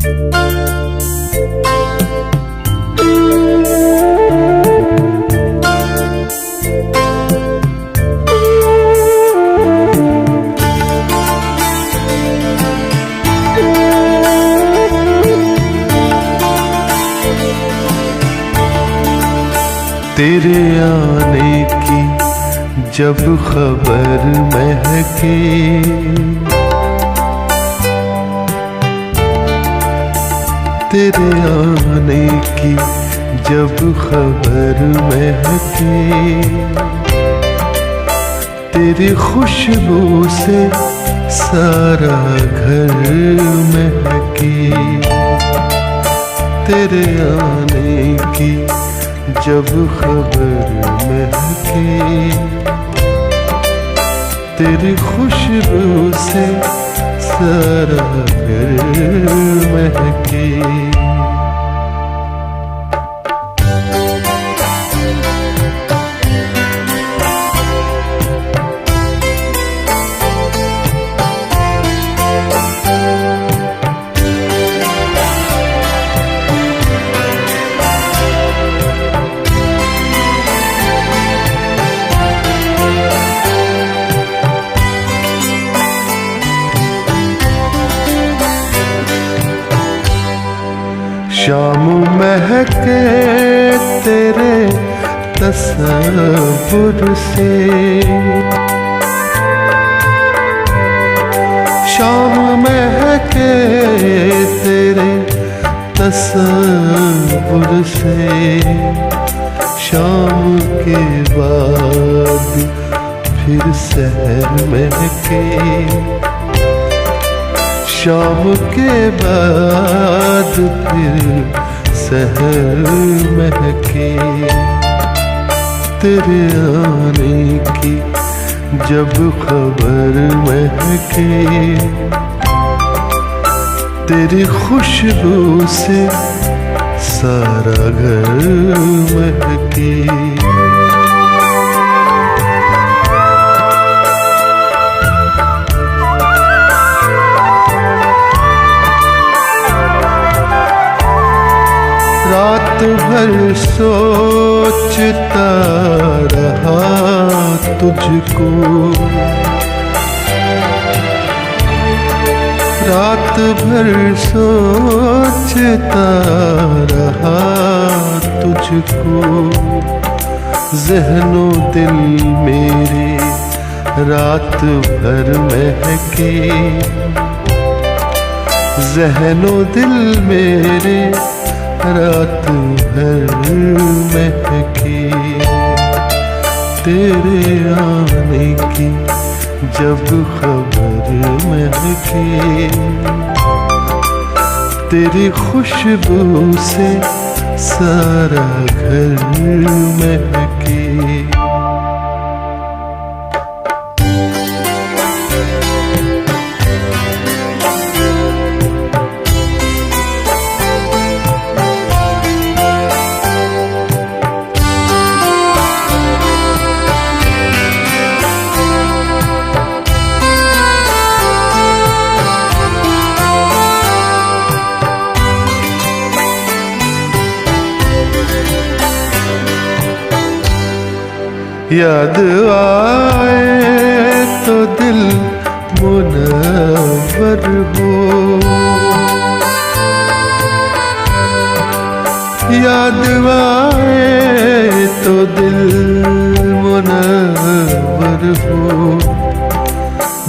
तेरे आने की जब खबर महके, तेरे आने की जब खबर महके, तेरी खुशबू से सारा घर महके। तेरे आने की जब खबर महके, तेरी खुशबू से सारा घर महके। शाम महके तेरे तसव्वुर से, शाम महके तेरे तसव्वुर से। शाम के बाद फिर सहर महके, शाम के बाद फिर सहर महके। तेरे आने की जब खबर महके, तेरी खुशबू से सारा घर महके। रात भर सोचता रहा तुझको, रात भर सोचता रहा तुझको। ज़हनो दिल मेरे रात भर महके, ज़हनो दिल मेरे रात भर महके। तेरे आने की जब खबर महके, तेरी खुशबू से सारा घर महके। याद आए तो दिल मुनव्वर हो, याद आए तो दिल मुनव्वर हो।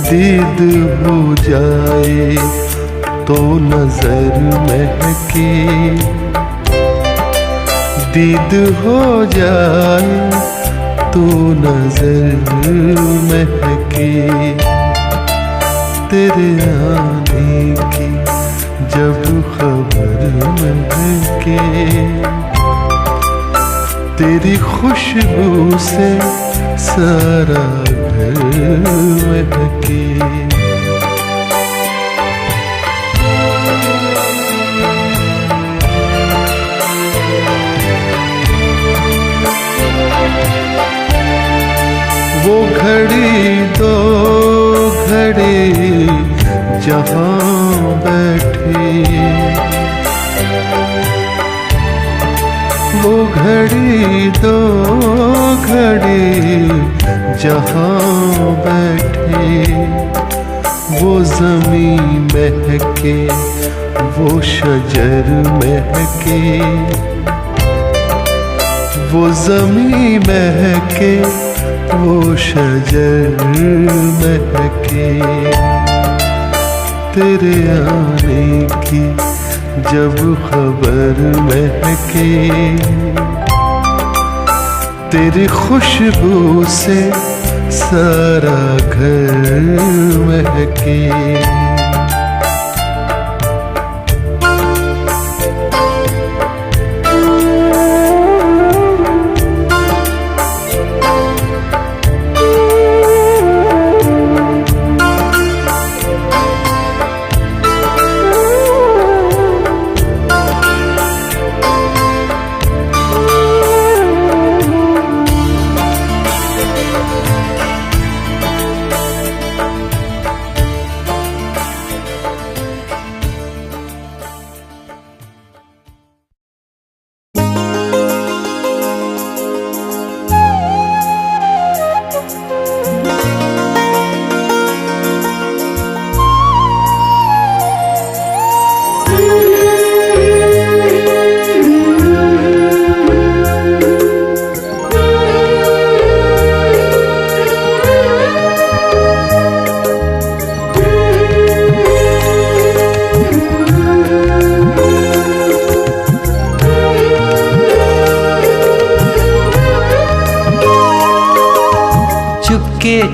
दीद हो जाए तो नजर महके, दीद हो जाए तो नजर महके। तेरे आने की जब खबर महके, तेरी खुशबू से सारा घर महके। वो घड़ी दो घड़ी जहाँ बैठे, घड़ी दो घड़ी जहाँ बैठे, वो ज़मीं महके वो शजर महके, वो ज़मीं महके वो शजर महके। तेरे आने की जब खबर महके, तेरी खुशबू से सारा घर महके।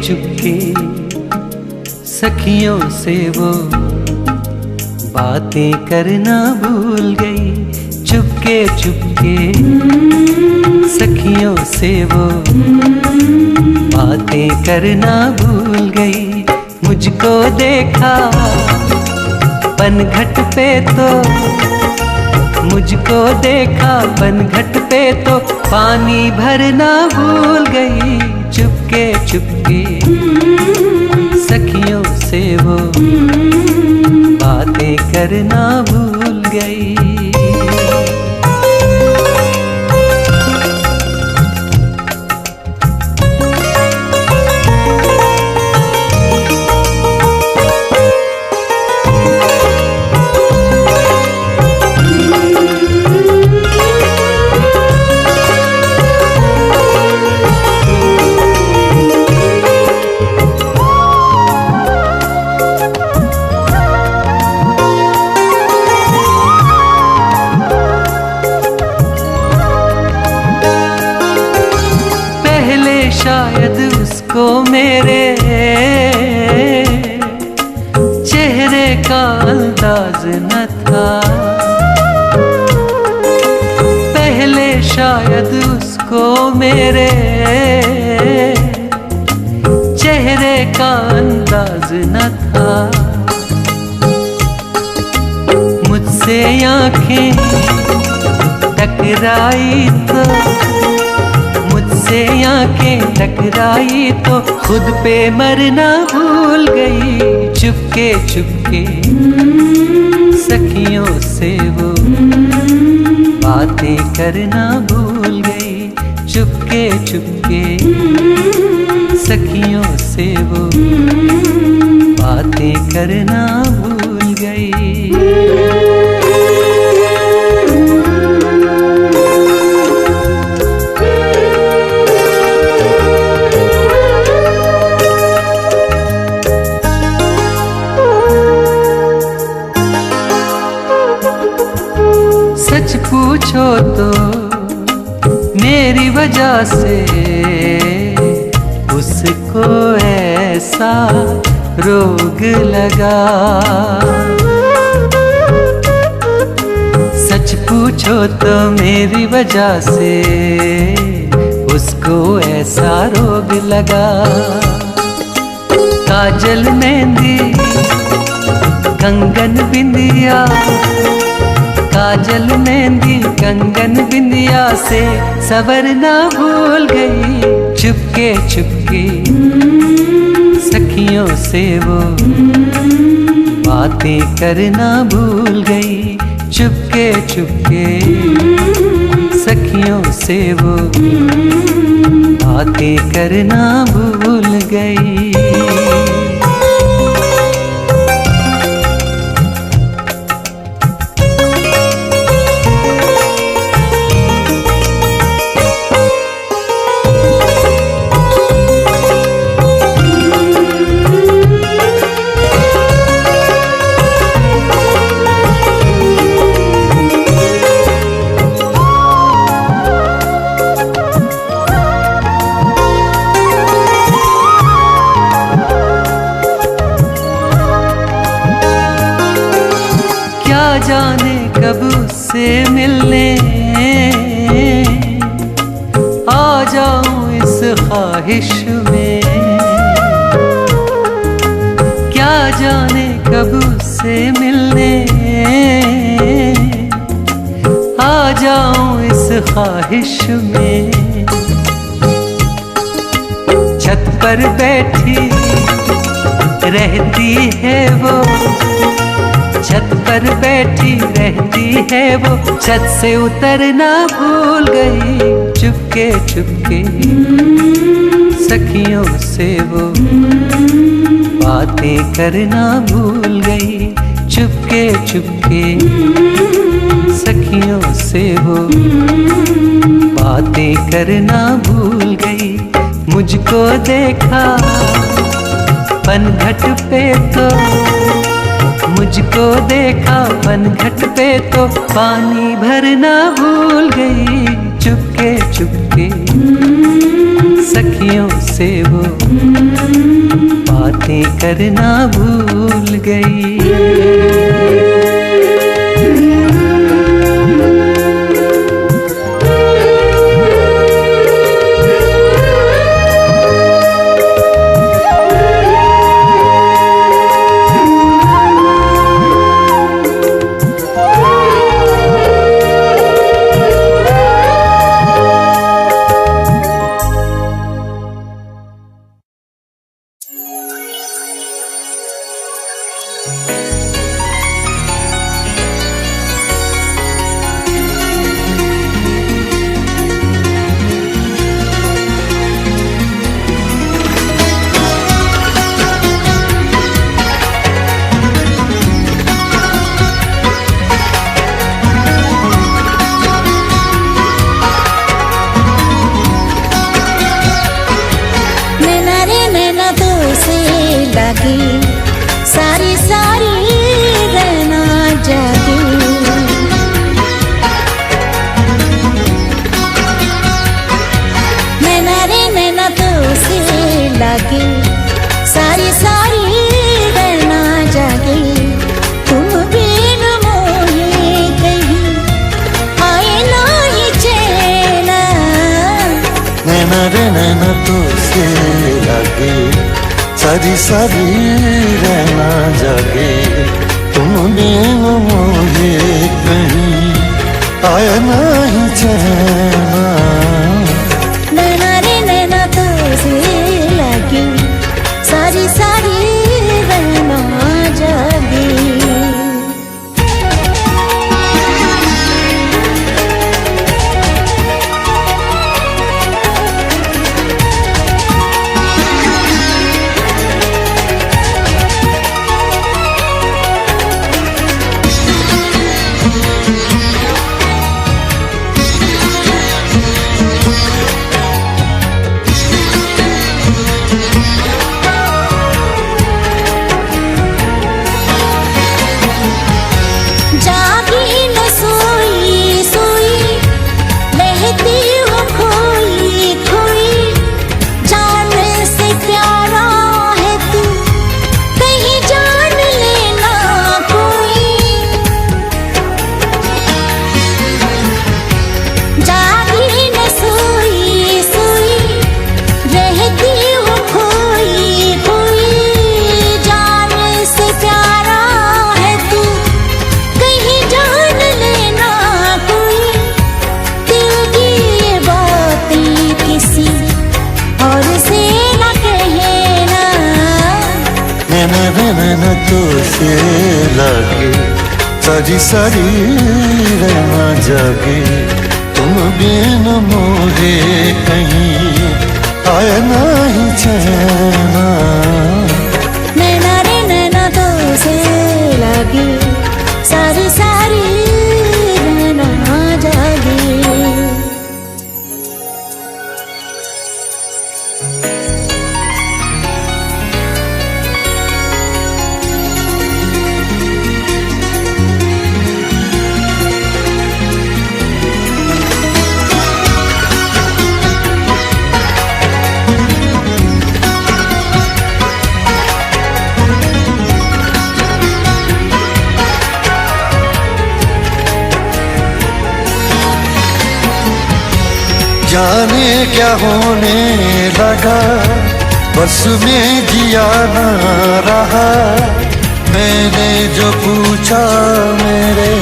चुपके सखियों से वो बातें करना भूल गई। चुपके चुपके सखियों से वो बातें करना भूल गई। मुझको देखा पनघट पे तो, मुझको देखा पनघट पे तो पानी भरना भूल गई। चुपके चुपके सखियों से वो बातें करना भूल गई। शायद उसको मेरे चेहरे का अंदाज न था, पहले शायद उसको मेरे चेहरे का अंदाज न था। मुझसे आंखें टकराई तो, मुझसे आंखें टकराई तो खुद पे मरना भूल गई। चुपके चुपके सखियों से वो बातें करना भूल गई। चुपके चुपके सखियों से वो बातें करना भूल गई। सच पूछो तो मेरी वजह से उसको ऐसा रोग लगा। सच पूछो तो मेरी वजह से उसको ऐसा रोग लगा। काजल मेहंदी कंगन बिंदिया, काजल मेहंदी कंगन बिंदिया से सवरना भूल गई। चुपके चुपके सखियों से वो बातें करना भूल गई। चुपके चुपके सखियों से वो बातें करना भूल गई। जाने कब उससे मिलने आ जाऊं इस ख्वाहिश में, क्या जाने कब उससे मिलने आ जाऊं इस ख्वाहिश में। छत पर बैठी रहती है वो, छत पर बैठी रहती है वो, छत से उतरना भूल गई। चुपके चुपके सखियों से वो बातें करना भूल गई। चुपके चुपके सखियों से वो बातें करना भूल गई। मुझको देखा पनघट पे तो, मुझको देखा पनघट पे तो पानी भरना भूल गई। चुपके चुपके सखियों से वो बातें करना भूल गई। सारी सारी रहना जागी, नैना रे नैना तो से लागी, सारी सारी रहना जागी। तुम बिन मोहे कहीं आए ना ही चैन, नैना रे नैना तो से लागे, सारी सारी रहना जागे। तुम बिन मुझे कहीं आया नहीं चैन, नैना रे नैना तो से लागे, सारी सारी रहना जागे। नैना तो से लागे, सारी सारी रहना जागे। तुम बिन मोहे कहीं आए नहीं चैना। नैना रे नैना तो से लगी सारी सारी नैना जागी। जाने क्या होने लगा बस में जिया ना रहा। मैंने जो पूछा मेरे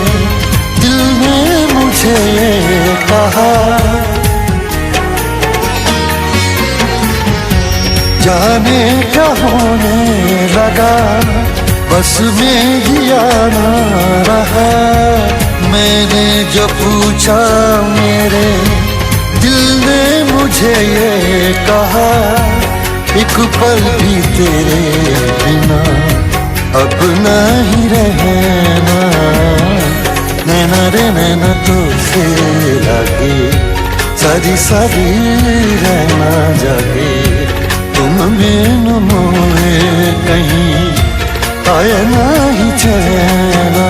दिल ने मुझे ये कहा। जाने क्या होने लगा बस में जिया ना रहा। मैंने जो पूछा मेरे दिल ने मुझे ये कहा। एक पल भी तेरे बिना अब नहीं रहना। नैना रे नैना तो से लगे सारी सारी रहना जागे। तुम बिन मोहे कहीं आए नहीं चैना।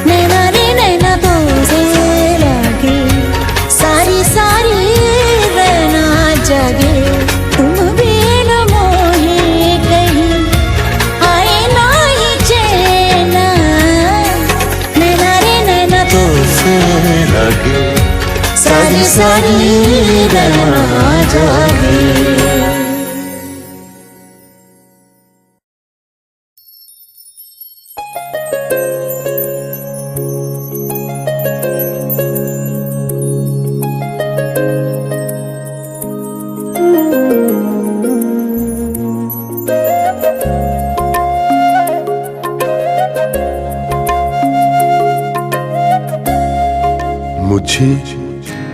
नैना रे नैना तो से लगी सारी सारी रहना जागे। तुम बिन मोहे कहीं आए नहीं चैना। नैना रे नैना तो से लगे सारी सारी रहना जागे। मुझे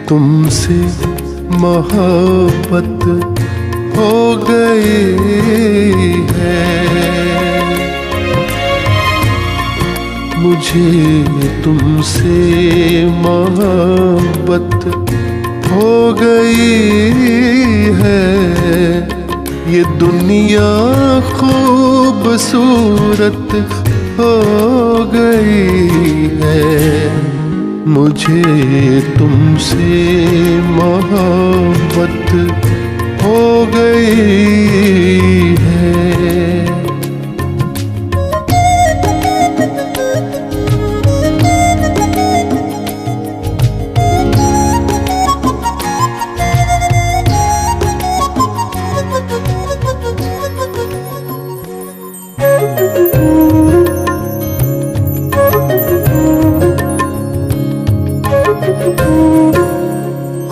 तुमसे मोहब्बत हो गई है। मुझे तुमसे मोहब्बत हो गई है। ये दुनिया खूबसूरत हो गई है। मुझे तुमसे मोहब्बत हो गई है।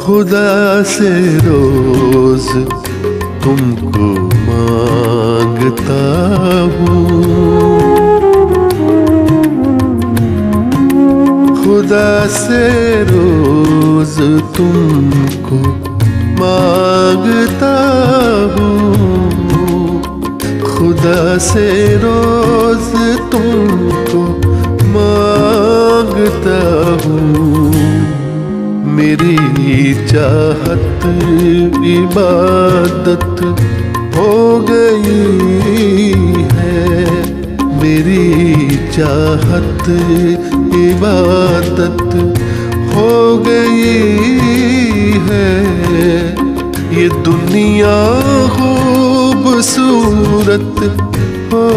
खुदा से रोज तुमको मांगता हूँ। खुदा से रोज तुमको मांगता हूँ। खुदा से रोज तुमको मांगता हूँ। मेरी चाहत इबादत हो गई है। मेरी चाहत इबादत हो गई है। ये दुनिया खूबसूरत हो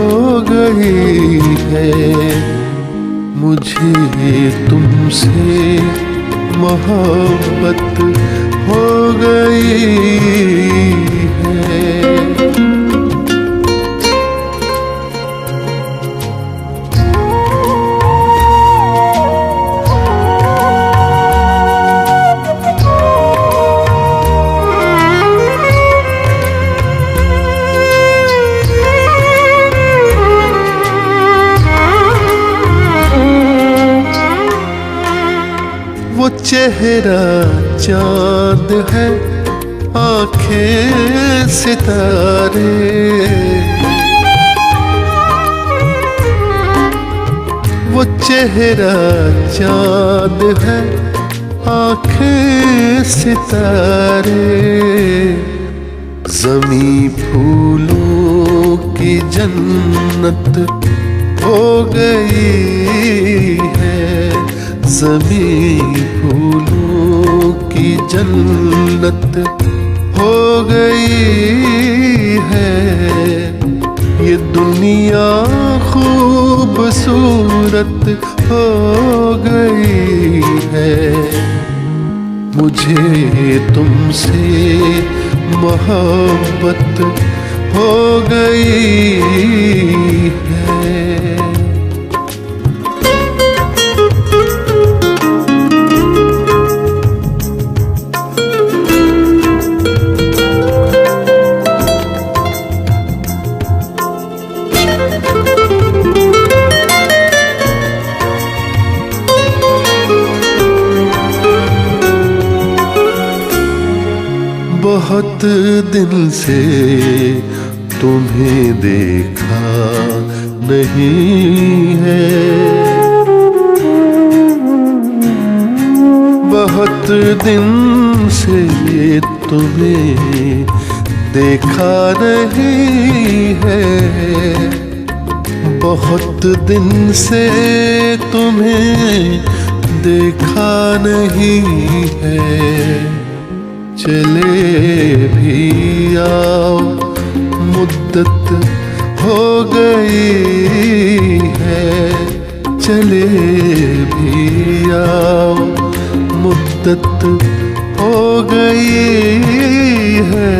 गई है। मुझे तुमसे मोहब्बत हो गई है। वो चेहरा चांद है, आंखें सितारे। वो चेहरा चांद है, आंखें सितारे। ज़मीं फूलों की जन्नत हो गई है, ज़मीं फूलों की जन्नत हो गई है। ये दुनिया खूबसूरत हो गई है। मुझे तुमसे मोहब्बत हो गई है। बहुत दिन से तुम्हें देखा नहीं है, बहुत दिन से तुम्हें देखा नहीं है, बहुत दिन से तुम्हें देखा नहीं है। चले भी आओ, मुद्दत हो गई है। चले भी आओ, मुद्दत हो गई है।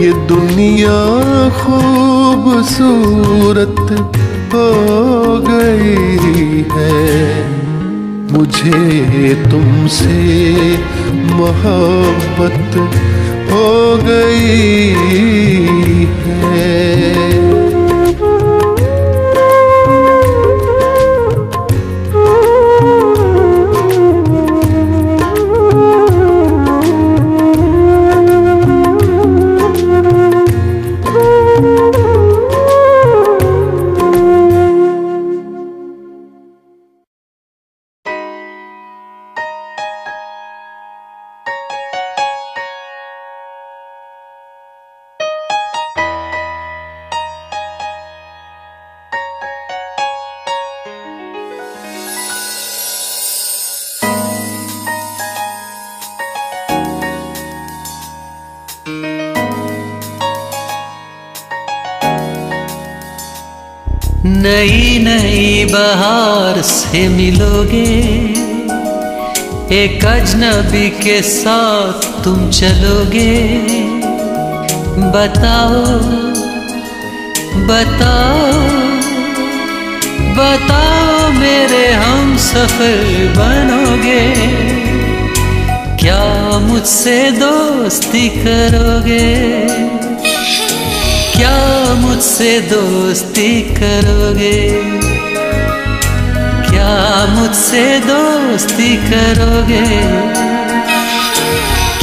ये दुनिया खूबसूरत हो गई है। मुझे तुमसे मोहब्बत हो गई है। नई नई बहार से मिलोगे, एक अजनबी के साथ तुम चलोगे। बताओ बताओ बताओ मेरे हम सफर बनोगे, क्या मुझसे दोस्ती करोगे, क्या मुझसे दोस्ती करोगे, क्या मुझसे दोस्ती करोगे,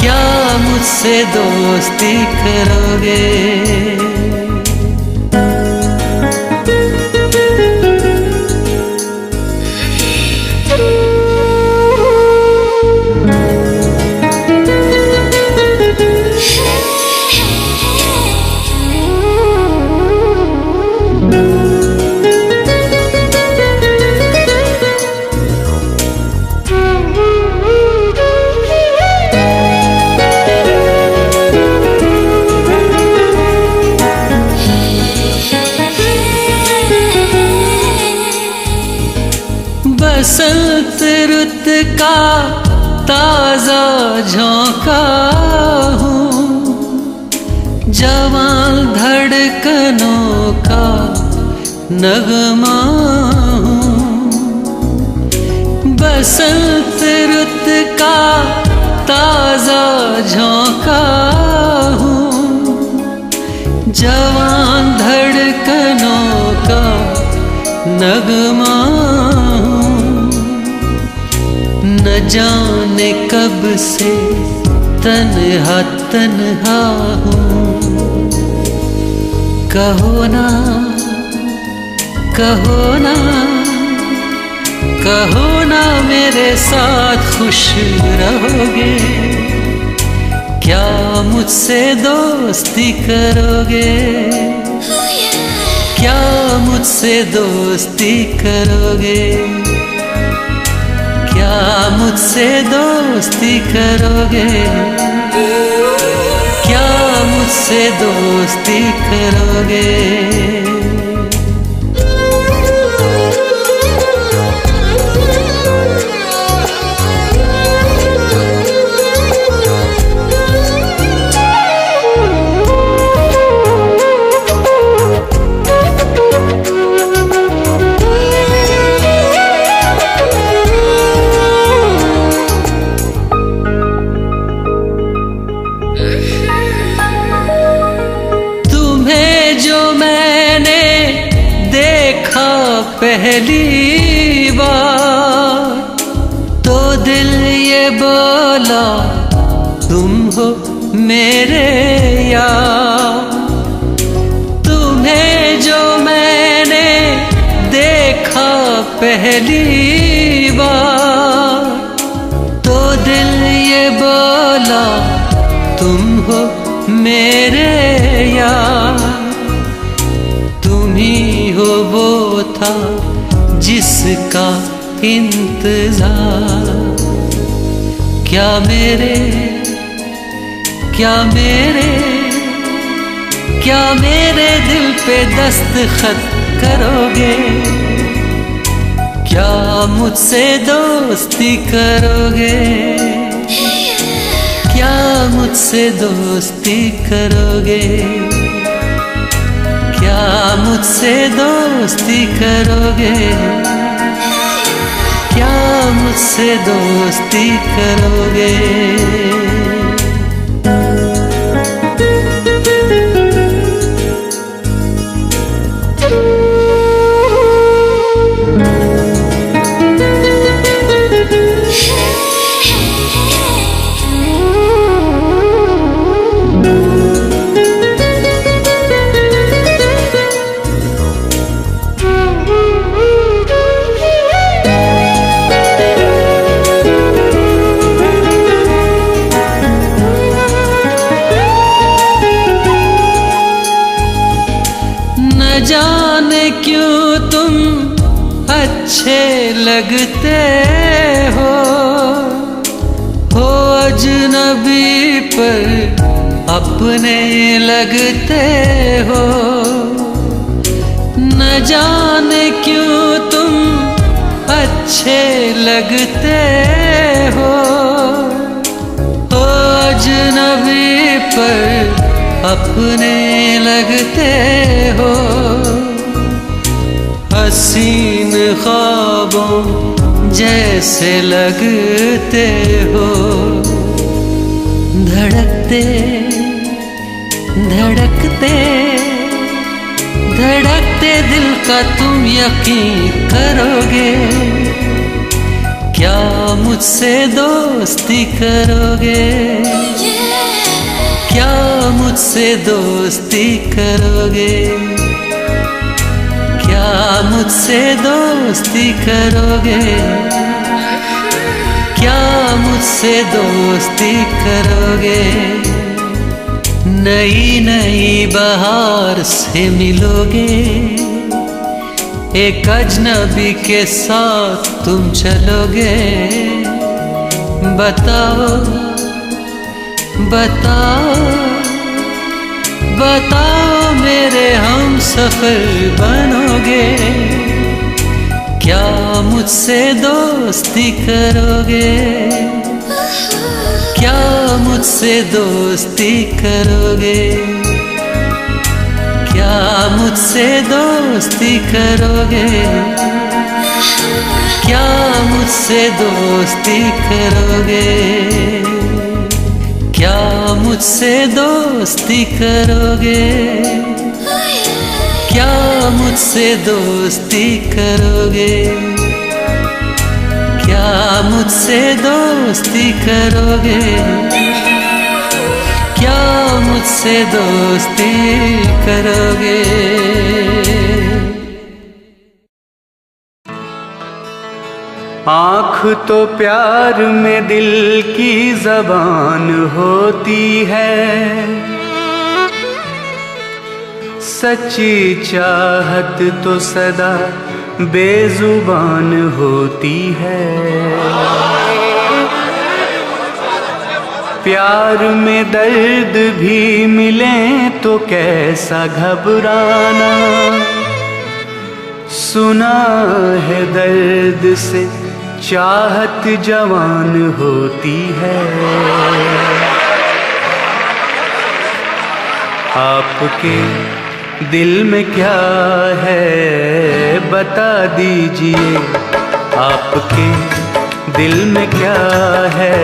क्या मुझसे दोस्ती करोगे। बसंत रुत का ताजा झोंका हूँ, जवान धड़कनों का नगमा हूँ। बसंत रुत का ताजा झोंका हूँ, जवान धड़कनों का नगमा हूँ। जाने कब से तन्हा तन्हा हूँ। कहो ना कहो ना कहो ना मेरे साथ खुश रहोगे, क्या मुझसे दोस्ती करोगे, क्या मुझसे दोस्ती करोगे, क्या मुझसे दोस्ती करोगे, क्या मुझसे दोस्ती करोगे। पहली बार तो दिल ये बोला तुम हो मेरे यार। तुम्हें जो मैंने देखा पहली बार तो दिल ये बोला तुम हो मेरे यार। तुम ही हो वो था जिसका इंतजार, क्या मेरे क्या मेरे क्या मेरे दिल पे दस्तखत करोगे, क्या मुझसे दोस्ती करोगे, क्या मुझसे दोस्ती करोगे, क्या मुझसे दोस्ती करोगे, क्या मुझसे दोस्ती करोगे। जाने क्यों तुम अच्छे लगते हो अजनबी पर अपने लगते हो। न जाने क्यों तुम अच्छे लगते हो अजनबी पर अपने लगते हो। हसीन ख्वाबों जैसे लगते हो, धड़कते धड़कते धड़कते दिल का तुम यकीन करोगे, क्या मुझसे दोस्ती करोगे, क्या मुझसे दोस्ती करोगे, क्या मुझसे दोस्ती करोगे, क्या मुझसे दोस्ती करोगे। नई नई बहार से मिलोगे, एक अजनबी के साथ तुम चलोगे। बताओ बताओ बताओ मेरे हम सफर बनोगे, क्या मुझसे दोस्ती करोगे, क्या मुझसे दोस्ती करोगे, क्या मुझसे दोस्ती करोगे, क्या मुझसे दोस्ती करोगे, क्या मुझसे दोस्ती करोगे, क्या मुझसे दोस्ती करोगे, क्या मुझसे मुझसे दोस्ती करोगे? क्या मुझसे दोस्ती करोगे? आँख तो प्यार में दिल की ज़बान होती है, सच्ची चाहत तो सदा बेजुबान होती है। प्यार में दर्द भी मिले तो कैसा घबराना, सुना है दर्द से चाहत जवान होती है। आपके दिल में क्या है बता दीजिए, आपके दिल में क्या है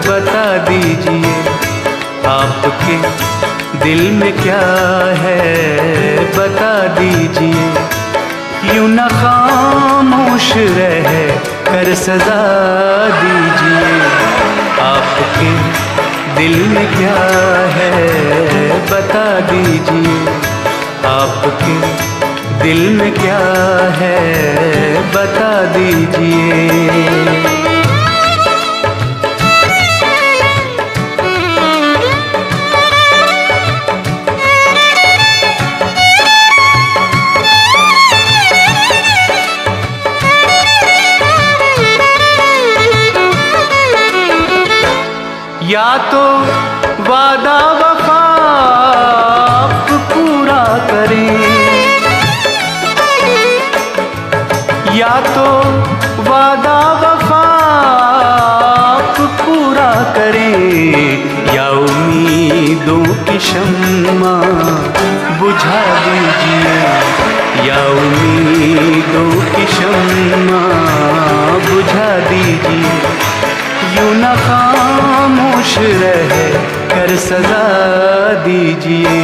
बता दीजिए, आपके दिल में क्या है बता दीजिए। यूं न खामोश रह कर सजा दीजिए, आपके दिल में क्या है बता दीजिए, आपके दिल में क्या है बता दीजिए। या तो वादा वफा आप पूरा करें, या तो वादा वफा आप पूरा करें, या उम्मीदों की शम्मा बुझा दीजिए, या उम्मीदों की शम्मा बुझा दीजिए। यूं न खामोश रह कर सजा दीजिए,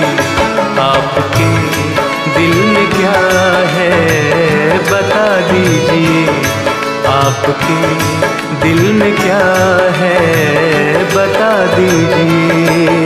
आपके दिल में क्या है बता दीजिए, आपके दिल में क्या है बता दीजिए।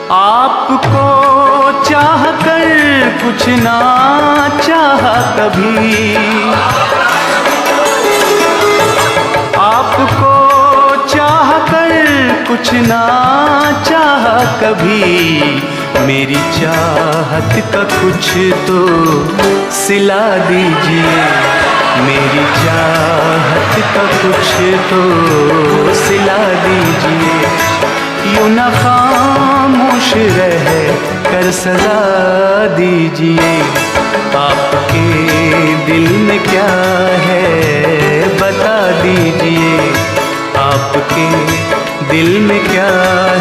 आपको चाह कर कुछ ना चाहा कभी, आपको चाह कर कुछ ना चाहा कभी। मेरी चाहत का कुछ तो सिला दीजिए, मेरी चाहत का कुछ तो सिला दीजिए। यूं न खामोश रह कर सजा दीजिए, आपके दिल में क्या है बता दीजिए, आपके दिल में क्या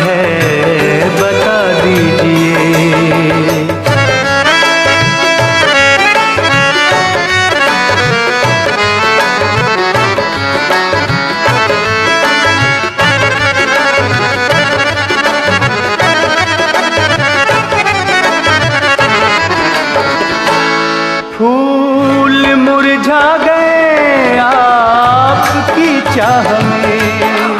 है बता दीजिए। फूल मुरझा गए आपकी चाह में,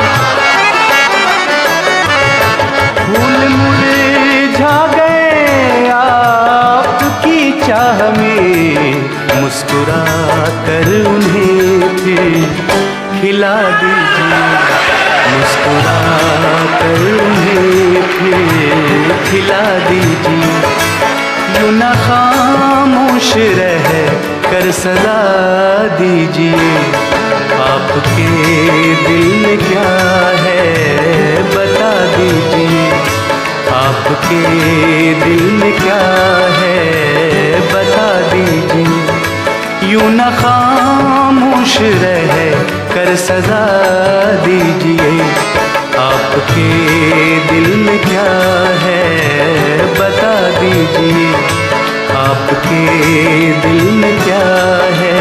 फूल मुरझा गए आपकी चाह में। मुस्कुरा कर उन्हें फिर खिला दीजिए, मुस्कुरा कर उन्हें फिर खिला दीजिए। यूं न खामोश रह कर सजा दीजिए, आपके दिल में क्या है बता दीजिए, आपके दिल में क्या है बता दीजिए। यूं न खामोश रह कर सजा दीजिए, आपके दिल में क्या है दीजिए, आपके दिल में क्या है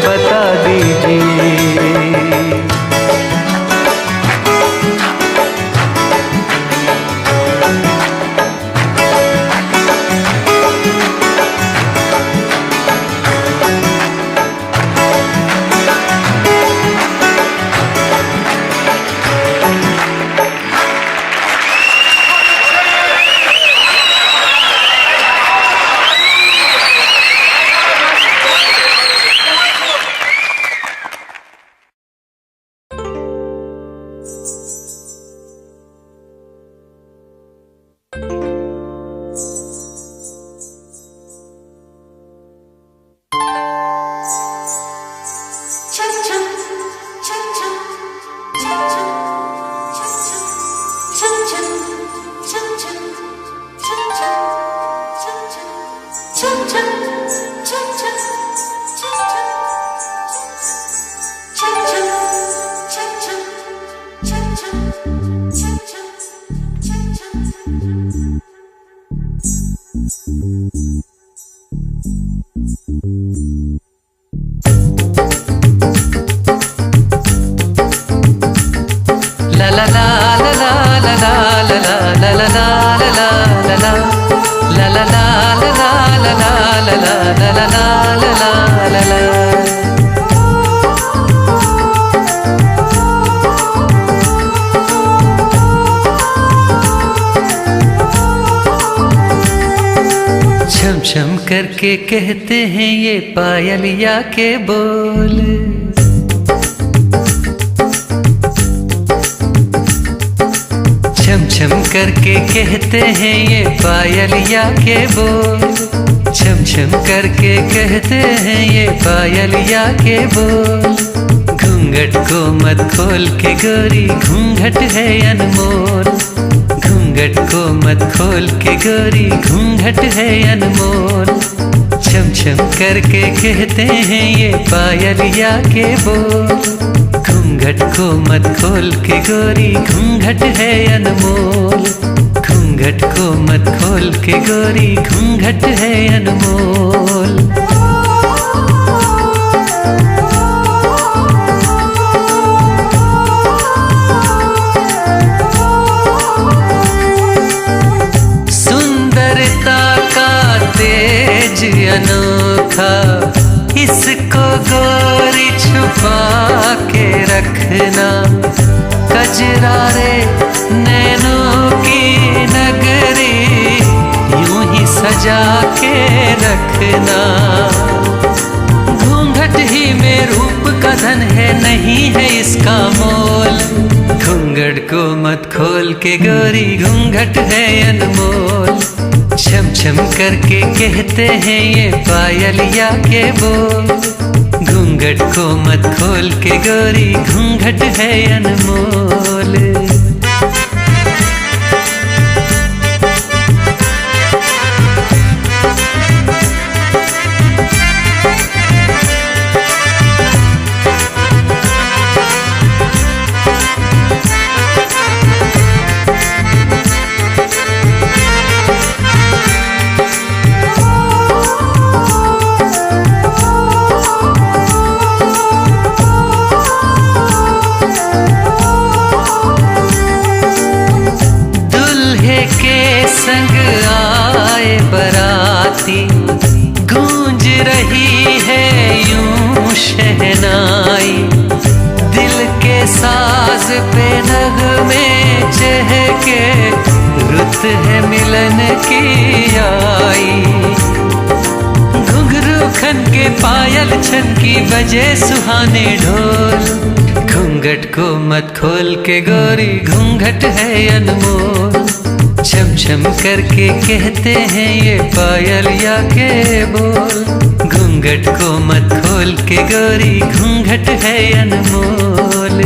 बता दीजिए। छम छम करके कहते हैं ये पायलिया के बोल, छम छम करके कहते हैं ये पायलिया के बोल, छम छम करके कहते हैं ये पायलिया के बोल। घूंघट को मत खोल के गोरी घूंघट है अनमोल, घूंघट को मत खोल के गोरी घूंघट है अनमोल। छम छम करके कहते हैं ये पायलिया के बोल, घूंघट को मत खोल के गोरी घूंघट है अनमोल, घूंघट को मत खोल के गोरी घूंघट है अनमोल। तेज अनोखा इसको गोरी छुपा के रखना, कजरारे नैनों की नगरी यूं ही सजा के रखना। घूंघट ही में रूप का धन है, नहीं है इसका मोल। घूंघट को मत खोल के गोरी घूंघट है अनमोल, छम छम करके कहते हैं ये पायलिया के बोल। घूंघट को मत खोल के गोरी घूंघट है अनमोल। संग आए बराती, गूंज रही है यूं शहनाई, दिल के साज पे नगमे चहके, रुत है मिलन की आई। घुंघरू खन के पायल छन की बजे सुहाने ढोल। घूंघट को मत खोल के गोरी घूंघट है अनमोल, छम छम करके कहते हैं ये पायलिया के बोल। घूंघट को मत खोल के गोरी घूंघट है अनमोल।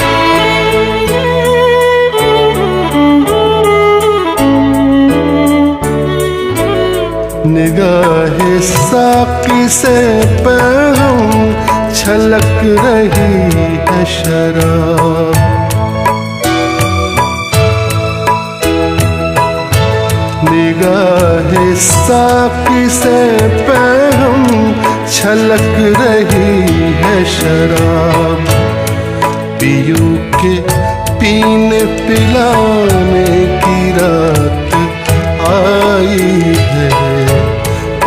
साकी से पैरों छलक रही है शराब। निगाहे साकी से पैरों छलक रही है शराब। पियू के पीने पिलाने की रात आई है।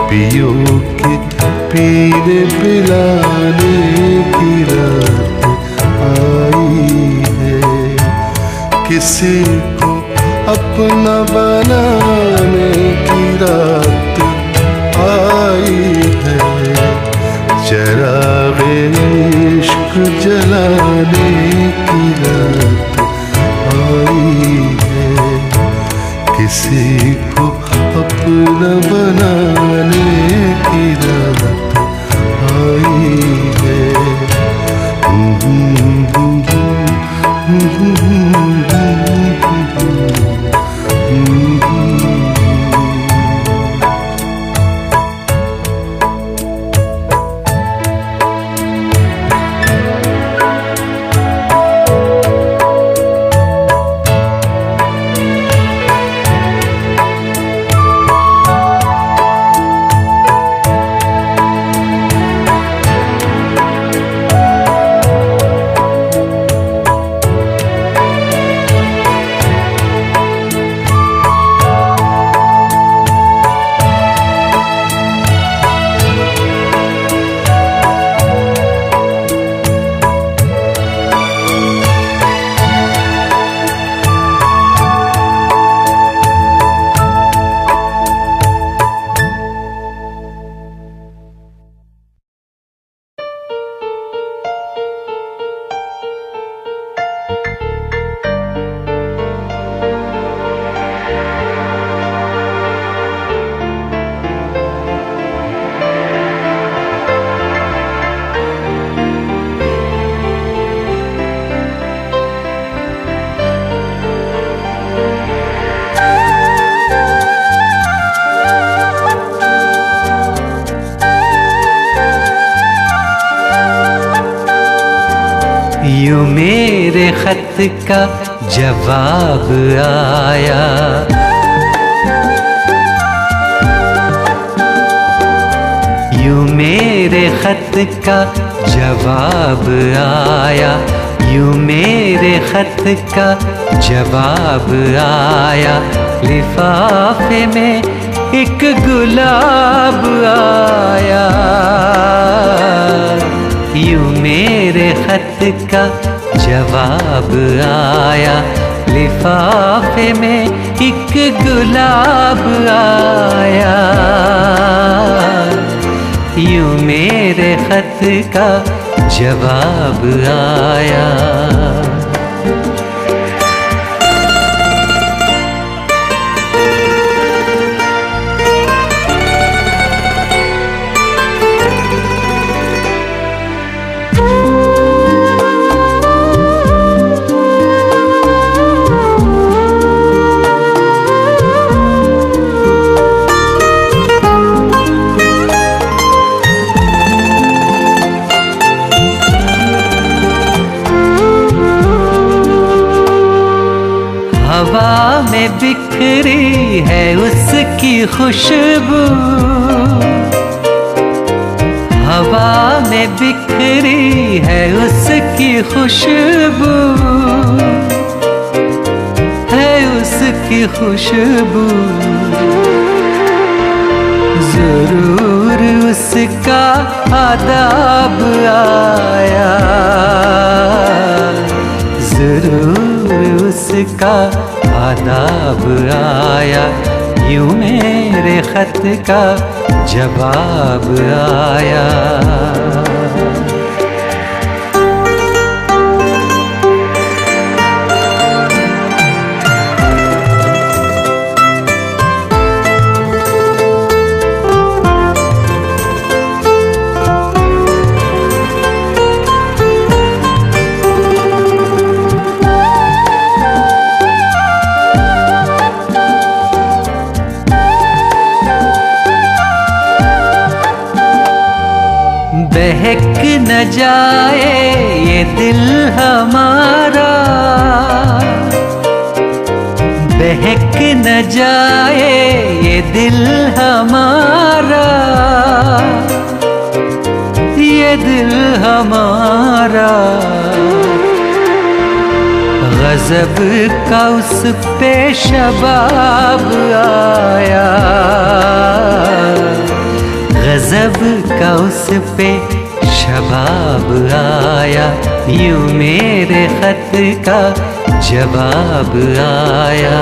पियू के पीने पिलाने की रात आई है। किसी को अपना बनाने की रात आई है। चराग़े इश्क जलाने की रात आई है। किसी को अपना बनाने की रात आई है। यूं मेरे खत का जवाब आया। यूं मेरे खत का जवाब आया। यूं मेरे खत का जवाब आया। लिफाफे में एक गुलाब आया। यूं मेरे खत का जवाब आया। लिफाफे में एक गुलाब आया। यूं मेरे खत का जवाब आया। हवा में बिखरी है उसकी खुशबू। हवा में बिखरी है उसकी खुशबू। है उसकी खुशबू। जरूर उसका आदाब आया। जरूर उसका आदाब आया। यूं मेरे खत का जवाब आया। बहक न जाए ये दिल हमारा, बहक न जाए ये दिल हमारा, ये दिल हमारा। गज़ब का उस पे शबाब आया, गज़ब का उस पे शबाब आया, यूं मेरे खत का जवाब आया।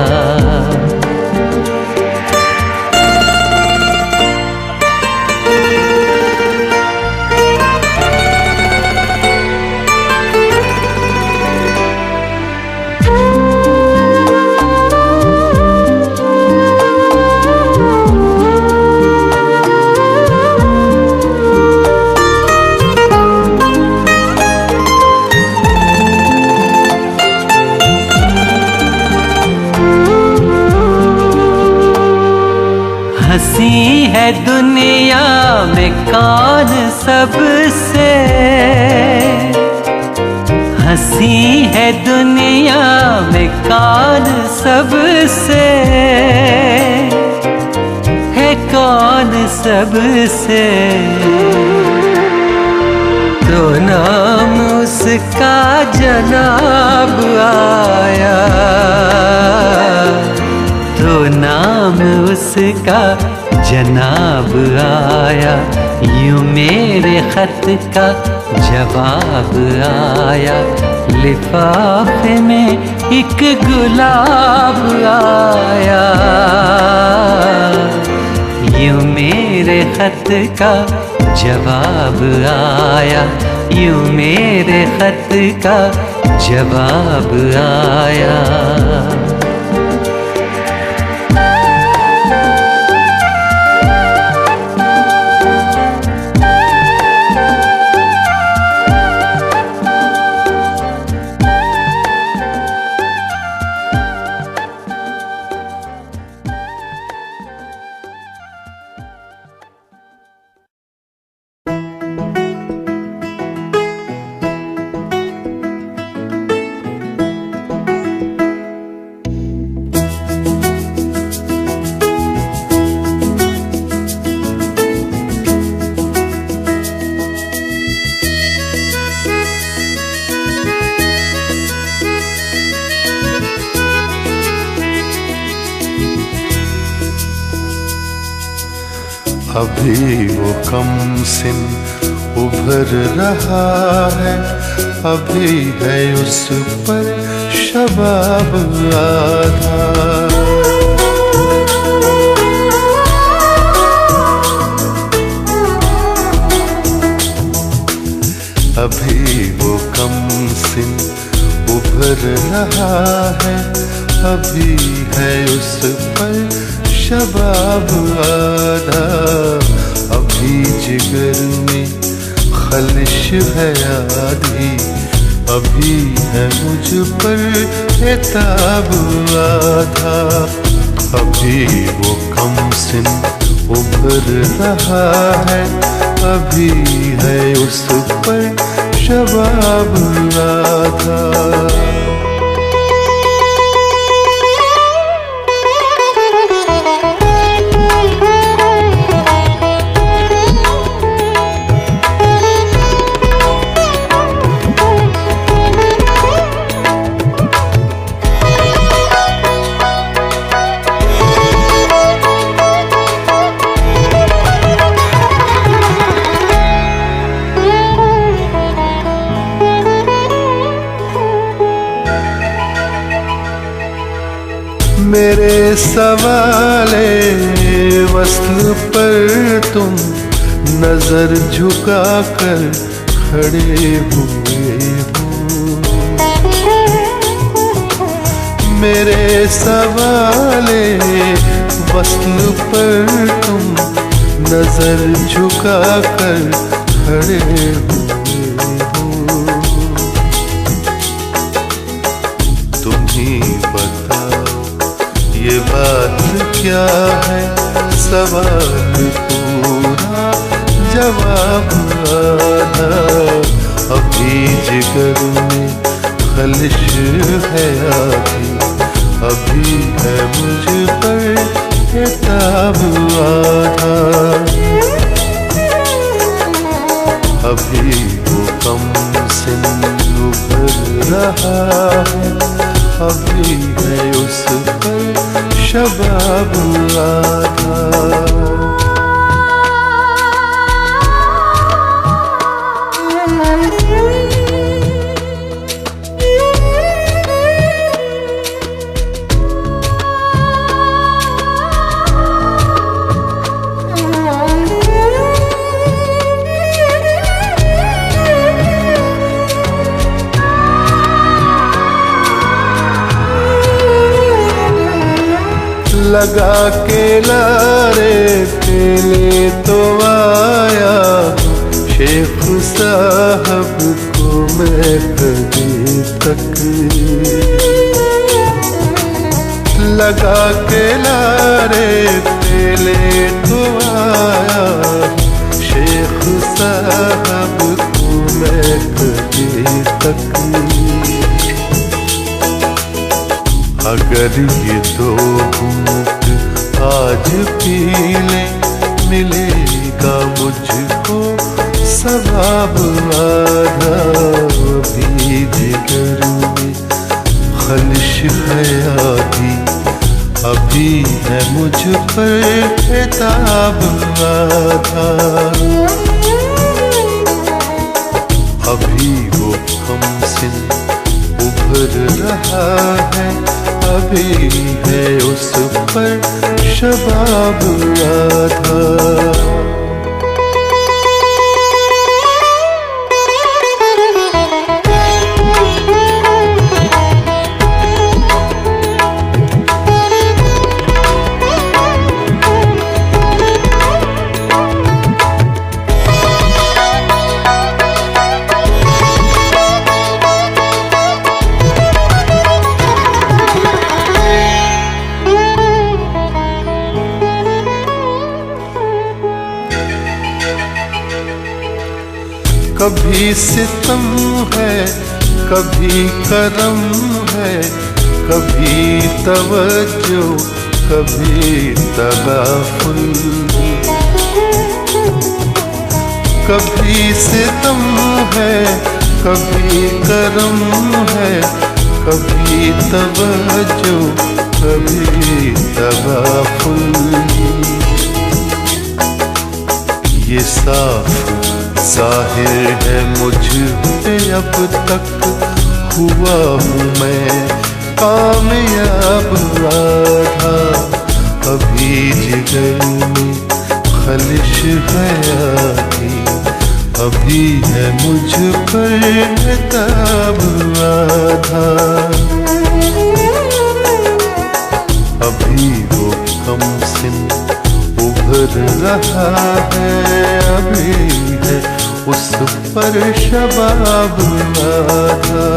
हंसी है दुनिया में कौन सबसे, हंसी है दुनिया में कौन सबसे, है कौन सबसे। तो नाम उसका जनाब आया, तो नाम उसका जनाब आया, यूं मेरे खत का जवाब आया। लिफाफे में एक गुलाब आया, यूं मेरे खत का जवाब आया, यूं मेरे खत का जवाब आया। अभी वो कम सिन उभर रहा है, अभी है उस पर शबाब आधा। अभी वो कम सिन उभर रहा है, अभी है उस पर शबाब आधा। अभी जिगर में खलिश है आधी, अभी है मुझ पर एताब आधा। अभी वो कम सिन उभर रहा है, अभी है उस पर शबाब आधा। मेरे सवाले वस्ल पर तुम नजर झुका कर खड़े हुए हो। मेरे सवाले वस्ल पर तुम नजर झुका कर खड़े हुए हो। तुम ही बताओ ये बात क्या है, सवाल पूरा जवाब आधा। अभी जिगर में खलिश है आधी, अभी है मुझ पर एताब आधा। अभी वो कम सिन उभर रहा है, अभी है उस पर शबाब आधा। लगा के लारे पहले तो आया शेख साहब को मैं कभी तक। लगा के लारे पहले तो आया शेख साहब को मैं कभी तक। अगर ये दो घूंट आज पी ले मिलेगा मुझको सवाब आधा। अभी जिगर में खलिश है आधी, अभी है मुझ पर एताब आधा। अभी वो हमसिन उभर रहा है, अभी है उस पर शबाब आधा। कभी सितम है, कभी करम है, कभी तवज्जो, कभी तगाफुल। कभी सितम है, कभी करम है, कभी तवज्जो, कभी तगाफुल। ये साफ ज़ाहिर है मुझ पे अब तक हुआ हूँ मैं कामयाब आधा। अभी जिगर में खलिश है आधी, अभी है मुझ पर एताब आधा। अभी वो हमसिन उभर रहा है, अभी है उस पर शबाब आधा।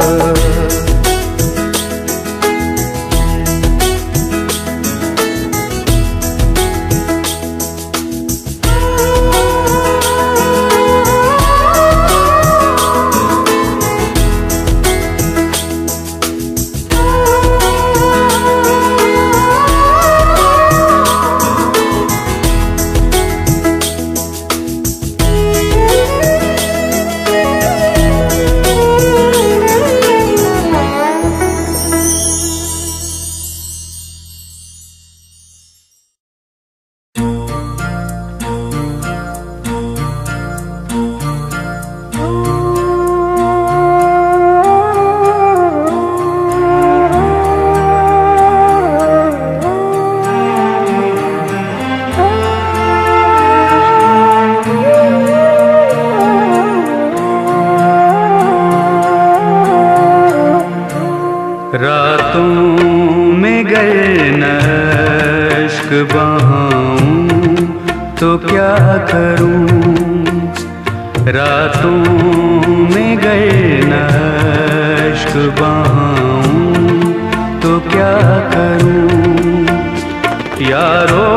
तो क्या करूं, रातों में गए न अश्क बहाऊं तो क्या करूं। यारो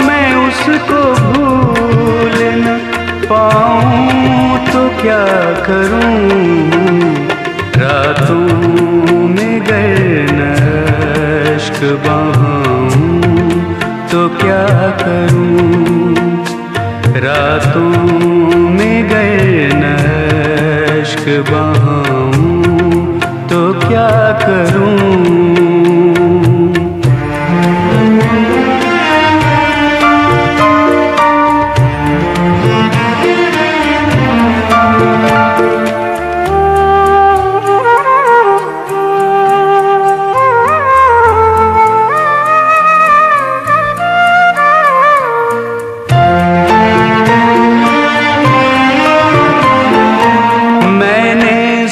मैं उसको भूल न पाऊं तो करूं, रातों में गए नश्क बहाऊं तो क्या करूं, रातों में गए नश्क बहाऊं तो क्या करूं।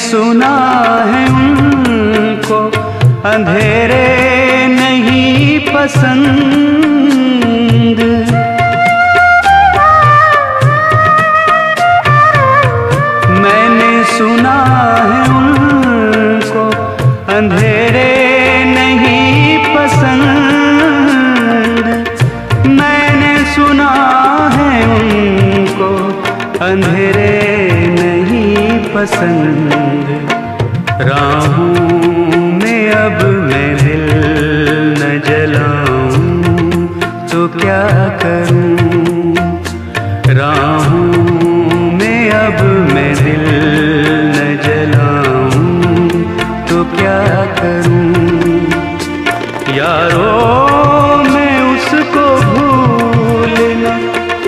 सुना है उनको अंधेरे नहीं पसंद, मैंने सुना है उनको अंधेरे नहीं पसंद, मैंने सुना है उनको अंधेरे नहीं पसंद। राहों में अब मैं दिल न जलाऊं तो क्या करूं, राहों में अब मैं दिल न जलाऊं तो क्या करूं। यारो मैं उसको भूल न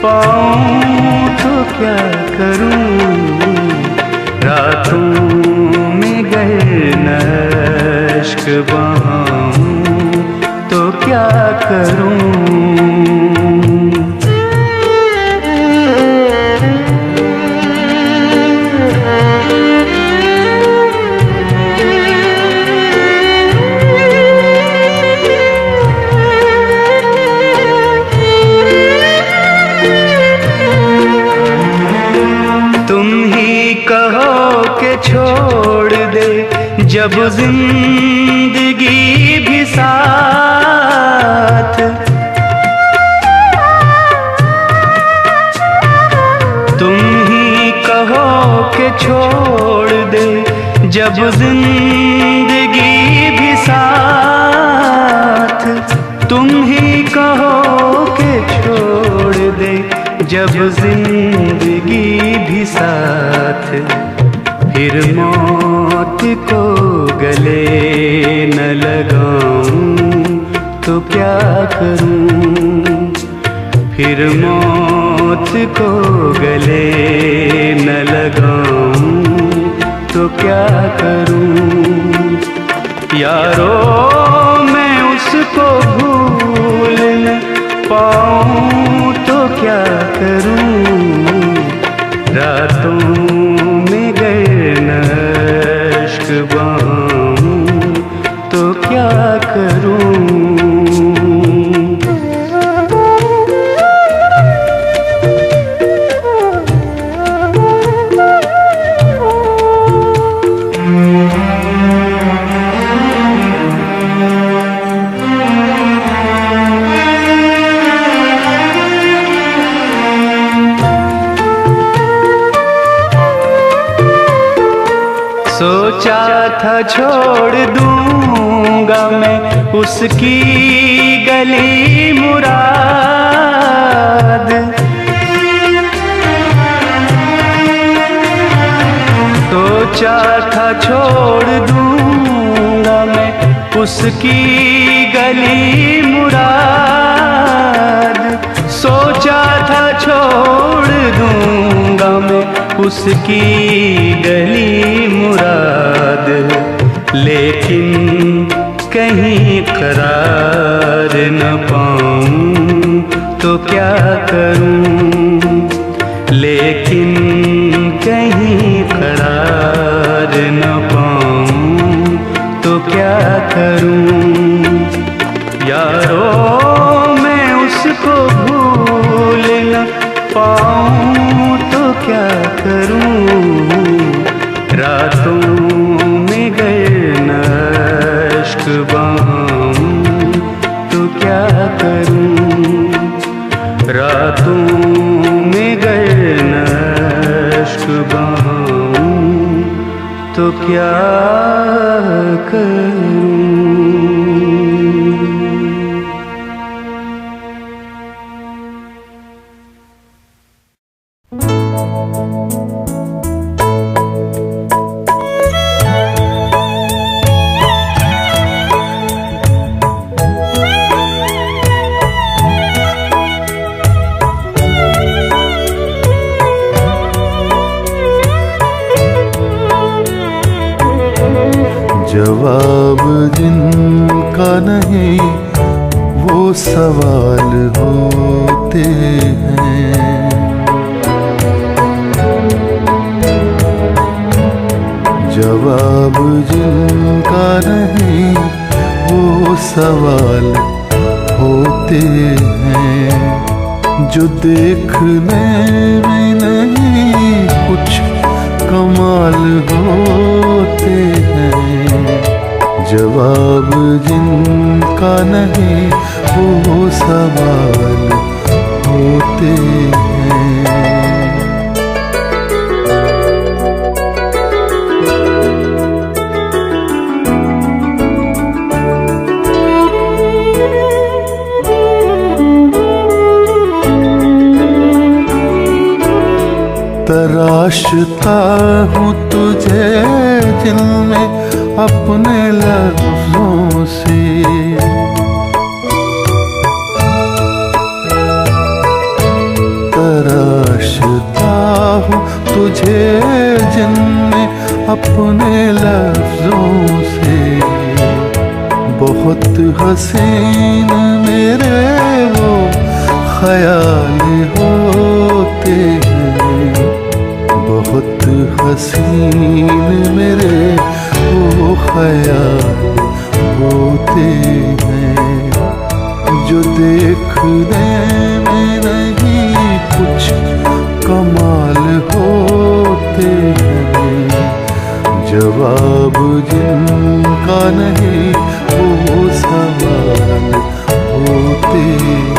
पाऊं तो क्या करूं, रातों नश्क बहाऊं तो क्या करूं। तुम ही कहो के छोड़ दे जब जिंदगी भी साथ, तुम ही कहो के छोड़ दे जब जिंदगी भी साथ, तुम ही कहो के छोड़ दे जब जिंदगी भी साथ। फिर मौत को गले न लगाऊं तो क्या करूं, फिर मौत को गले न लगाऊं तो क्या करूं। यारो मैं उसको भूल न पाऊं तो क्या करूं, रातों में गए नश्क बहाऊं तो क्या करूं। सोचा था छोड़ दूंगा मैं उसकी गली मुराद, सोचा था छोड़ दूंगा मैं उसकी गली मुराद, सोचा था छोड़ दूंगा मैं उसकी गली मुराद। लेकिन कहीं करार न पाऊं तो क्या करूं, लेकिन कहीं करार न पाऊं तो क्या करूं। यारो मैं उसको भूल न पाऊं तो क्या करूं, रातों में गए नश्क बहाऊं तो क्या करूं, रातों में गए नश्क बहाऊं करूं। जवाब जिनका नहीं वो सवाल होते हैं। जवाब जिनका नहीं वो सवाल होते हैं। जो देखने में नहीं कुछ कमाल होते हैं। जवाब जिनका नहीं वो सवाल होते हैं। तराशता हूँ तुझे दिल में अपने लफ्जों से। तराशता हूँ तुझे दिल में अपने लफ्जों से। बहुत हसीन मेरे वो ख्याल होते हैं। बहुत हसीन मेरे वो ख्याल होते हैं। जो देखने में नहीं कुछ कमाल होते हैं। जवाब जिनका नहीं वो सवाल होते हैं।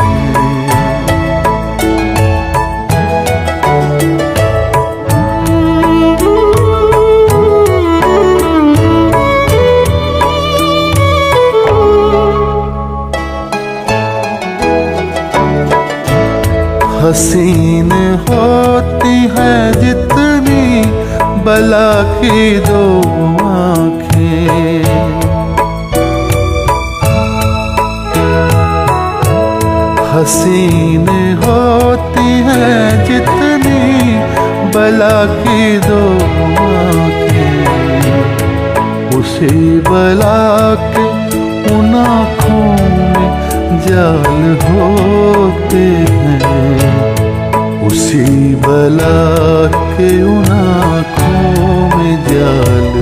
हसीन होती है जितनी बला की दो आँखें। हसीन होती है जितनी बला की दो आँखें। उसी बला के उन आँखों में जाल होते हैं। उसी बला के उन आँखों में जाल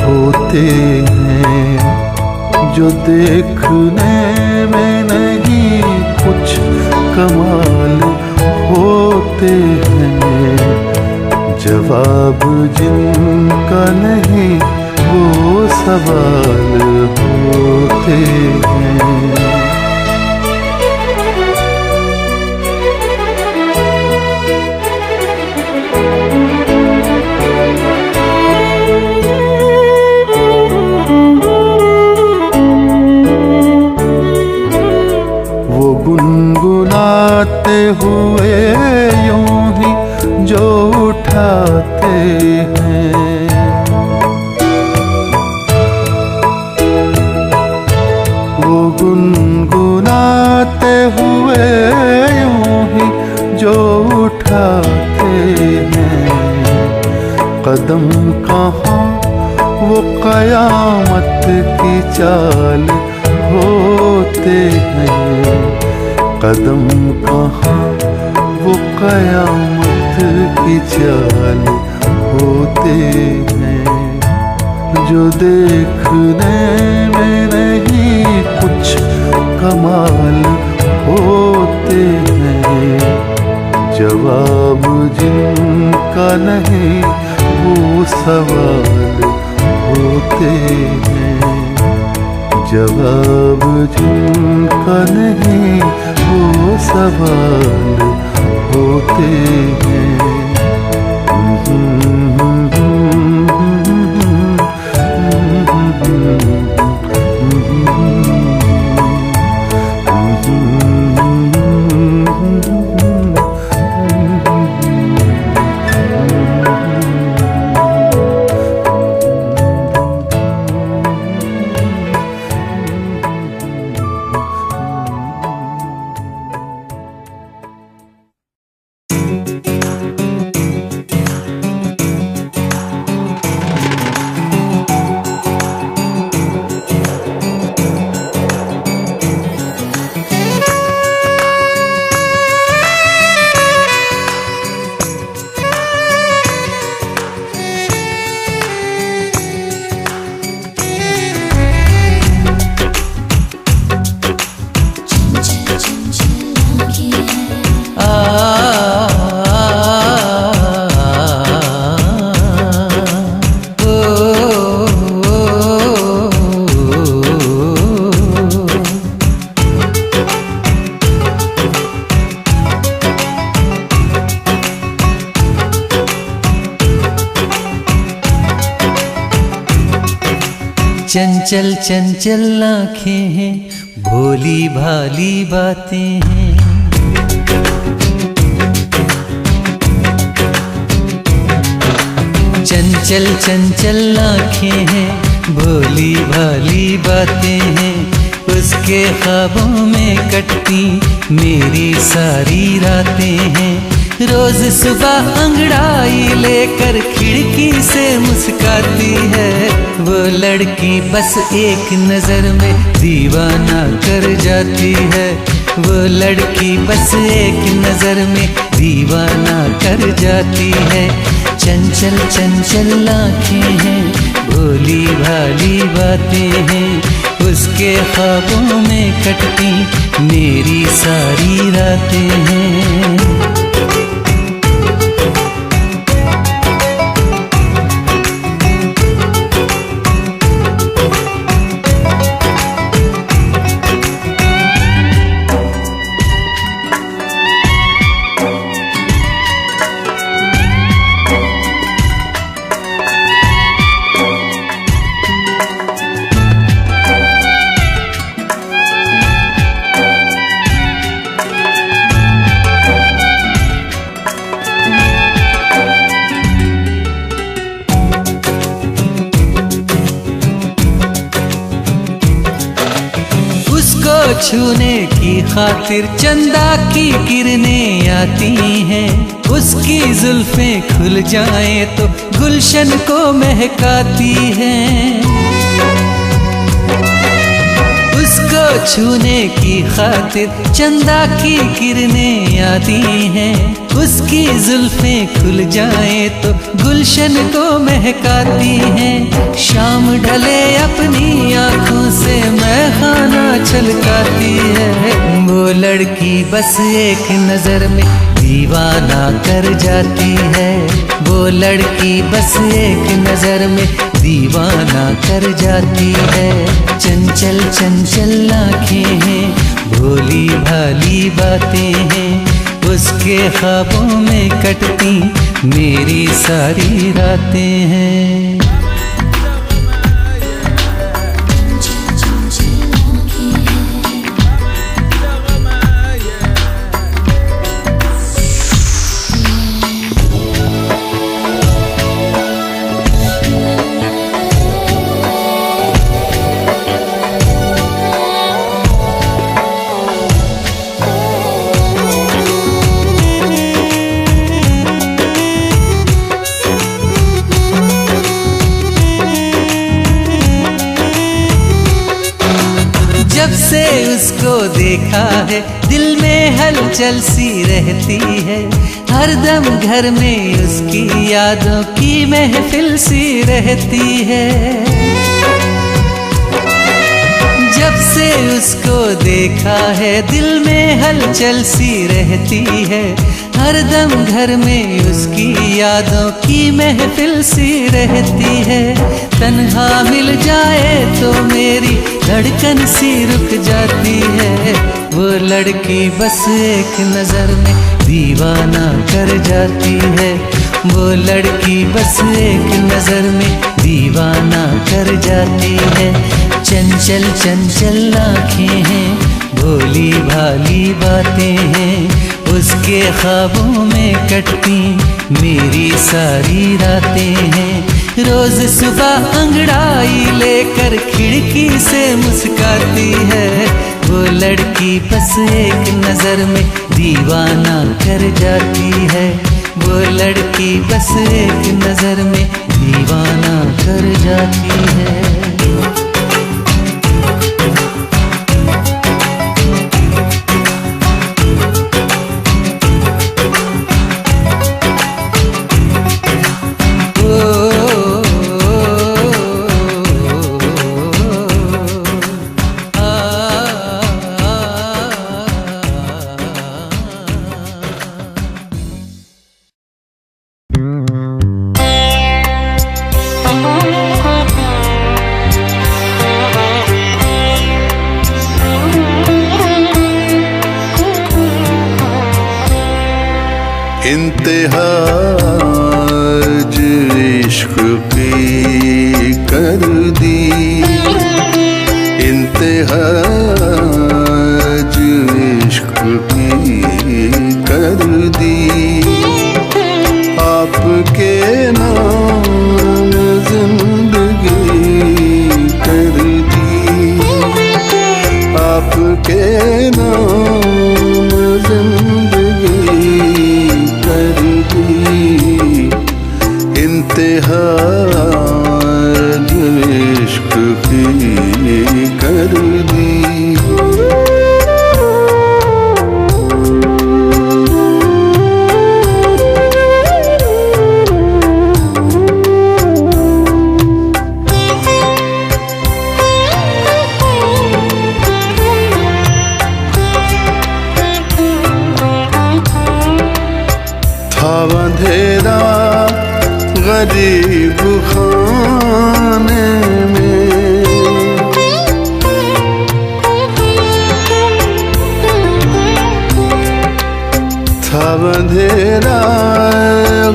होते हैं। जो देखने में नहीं कुछ कमाल होते हैं। जवाब जिनका नहीं वो सवाल होते हैं। गुनगुनाते हुए यूं ही जो उठाते हैं। वो गुनगुनाते हुए यूं ही जो उठाते हैं। कदम कहाँ वो कयामत की चाल होते हैं। कदम कहाँ वो कयामत की चाल होते हैं। जो देखने में नहीं कुछ कमाल होते हैं। जवाब जिनका नहीं वो सवाल होते हैं। जवाब जिनका नहीं वो सवाल होते हैं। चंचल चंचल आँखें हैं, भोली भाली बातें हैं। चंचल चंचल आँखें हैं, भोली भाली बातें हैं। उसके ख्वाबों में कटती मेरी सारी रातें हैं। रोज सुबह अंगड़ाई लेकर खिड़की से मुस्काती है। वो लड़की बस एक नजर में दीवाना कर जाती है। वो लड़की बस एक नजर में दीवाना कर जाती है। चंचल चंचल आँखें हैं, भोली भाली बातें हैं। उसके ख्वाबों में कटती मेरी सारी रातें हैं। छूने की खातिर चंदा की किरणें आती हैं। उसकी जुल्फें खुल जाएं तो गुलशन को महकाती हैं। उसको छूने की खातिर चंदा की किरणें आती हैं। उसकी जुल्फें खुल जाएं तो गुलशन को महकाती हैं। शाम ढले अपनी आँखों से मैं खाना छलकाती है। वो लड़की बस एक नजर में दीवाना कर जाती है। वो लड़की बस एक नजर में दीवाना कर जाती है। चंचल चंचल आँखें हैं, भोली भाली बातें हैं। उसके ख्वाबों में कटती मेरी सारी रातें हैं। जब से उसको देखा है दिल में हलचल सी रहती है। हरदम घर में उसकी यादों की महफिल सी रहती है। जब से उसको देखा है दिल में हलचल सी रहती है। हरदम घर में उसकी यादों की महफिल सी रहती है। तन्हा मिल जाए तो मेरी धड़कन सी रुक जाती है। वो लड़की बस एक नजर में दीवाना कर जाती है। वो लड़की बस एक नजर में दीवाना कर जाती है। चंचल चंचल आँखें हैं, भोली भाली बातें हैं। उसके ख्वाबों में कटती मेरी सारी रातें हैं। रोज सुबह अंगड़ाई लेकर खिड़की से मुस्काती है। वो लड़की बस एक नजर में दीवाना कर जाती है। वो लड़की बस एक नजर में दीवाना कर जाती है। इंतहा इश्क की कर दी गरीब खाने में था अंधेरा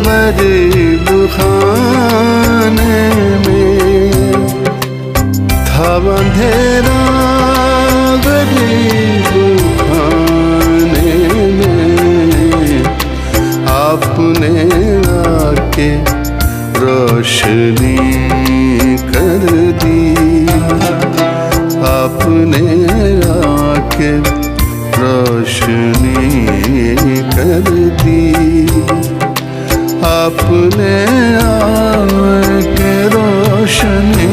गरीब खाने में था अंधेरा गरीब खाने में आपने आके रोशनी कर दी आपने आके रोशनी कर दी आपने आके रोशनी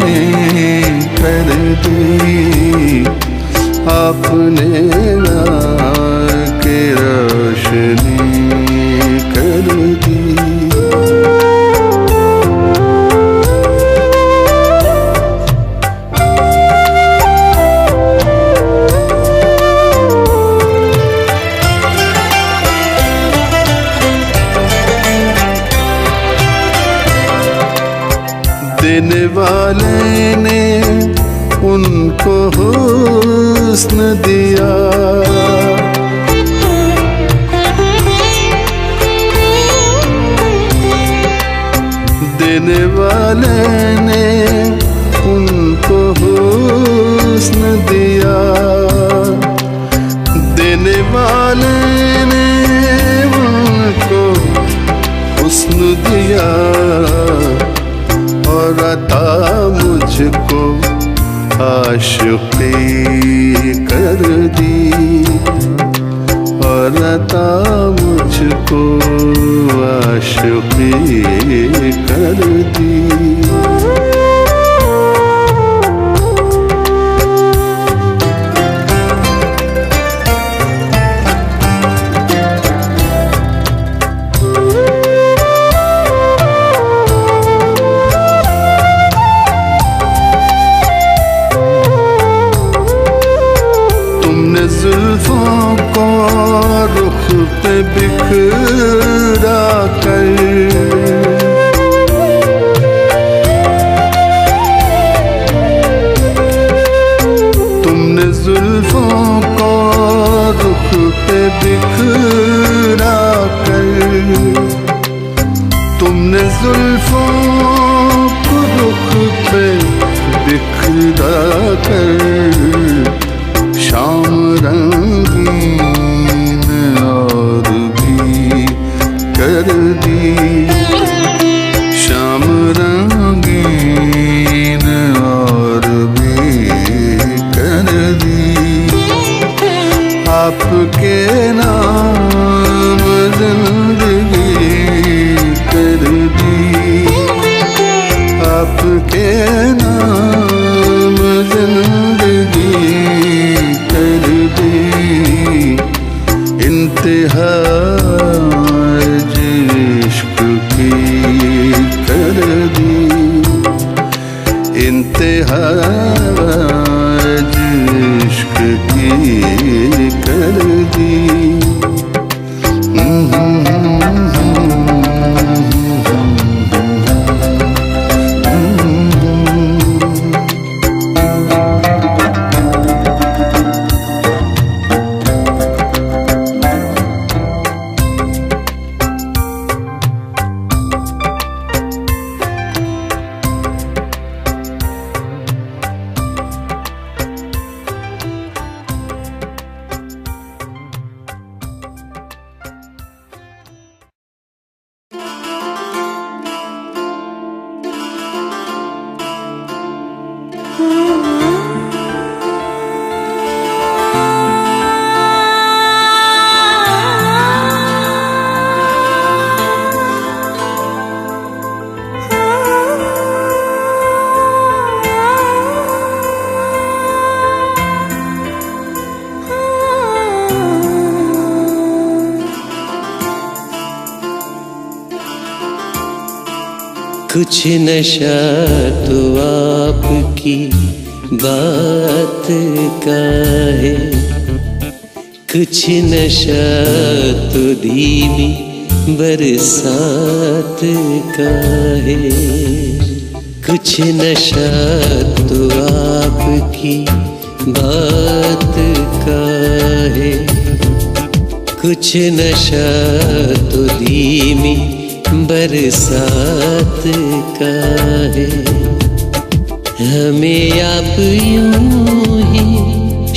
कर दी आपने आके रोशनी कर दी देने वाले ने उनको हुस्न दिया देने वाले ने उनको हुस्न दिया देने वाले ने उनको हुस्न दिया और अता मुझको आशिक़ी कर दी और अता मुझको आशिक़ी कर दी जुल्फों को रुख पे बिखरा कर तुमने जुल्फों को रुख पे बिखरा कर तुमने जुल्फों को रुख पे बिखरा कर शाम रंगीन और भी कर दी शाम रंगीन और भी कर दी आपके नाम जिंदगी कर दी आपके नाम जिंदगी कर दी इंतहा इश्क की कर दी इंतहा इश्क की कर दी कुछ नशा तो आपकी बात का है, कुछ नशा तो धीमी बरसात का है। कुछ नशा तो आपकी बात का है, कुछ नशा तो धीमी बरसात का है। हमें आप यूं ही